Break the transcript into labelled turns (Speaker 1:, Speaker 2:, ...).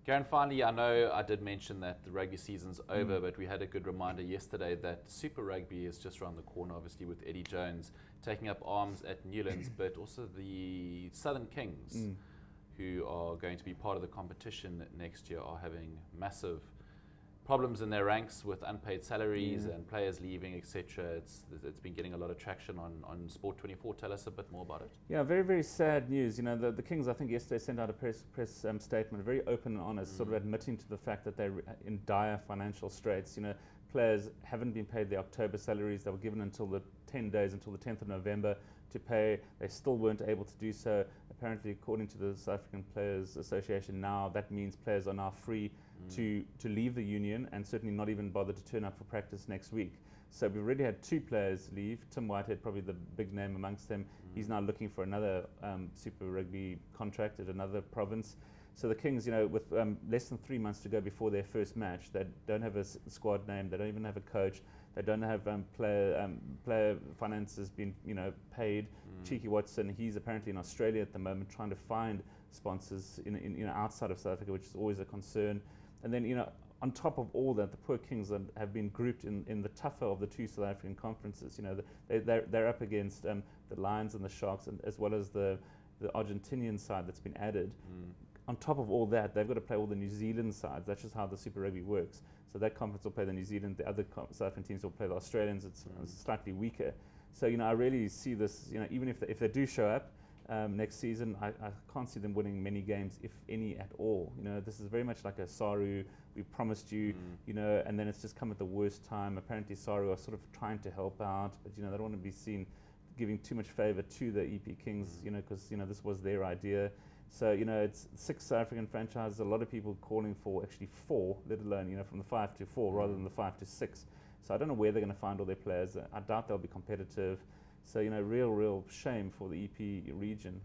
Speaker 1: Karen, finally, I know I did mention that the rugby season's over, but we had a good reminder yesterday that Super Rugby is just around the corner, obviously, with Eddie Jones taking up arms at Newlands, but also the Southern Kings, who are going to be part of the competition next year, are having massive problems in their ranks with unpaid salaries and players leaving, etc. It's been getting a lot of traction on Sport 24. Tell us a bit more about it.
Speaker 2: Yeah, very, very sad news. You know, the Kings, I think yesterday sent out a press statement, very open and honest, sort of admitting to the fact that they're in dire financial straits. You know, players haven't been paid their October salaries. They were given until the 10 days, until the 10th of November to pay. They still weren't able to do so. Apparently, according to the South African Players Association now, that means players are now free to leave the union and certainly not even bother to turn up for practice next week. So we've already had 2 players leave. Tim Whitehead, probably the big name amongst them. He's now looking for another Super Rugby contract at another province. So the Kings, you know, with less than 3 months to go before their first match, they don't have a squad name. They don't even have a coach. They don't have player finances being, you know, paid. Cheeky Watson, he's apparently in Australia at the moment, trying to find sponsors you know, outside of South Africa, which is always a concern. And then, you know, on top of all that, the poor Kings have been grouped in the tougher of the 2 South African conferences. You know, they're up against the Lions and the Sharks, and as well as the Argentinian side that's been added. On top of all that, they've got to play all the New Zealand sides. That's just how the Super Rugby works. So that conference will play the New Zealand, the other South African teams will play the Australians. It's slightly weaker. So, you know, I really see this, you know, even if they do show up next season, I can't see them winning many games, if any at all. You know, this is very much like a Saru, we promised you, you know, and then it's just come at the worst time. Apparently Saru are sort of trying to help out, but, you know, they don't want to be seen giving too much favour to the EP Kings, you know, because, you know, this was their idea. So, you know, it's 6 South African franchises, a lot of people calling for actually 4, let alone, you know, from the 5 to 4 rather than the 5 to 6. So I don't know where they're going to find all their players. I doubt they'll be competitive. So, you know, real shame for the EP region.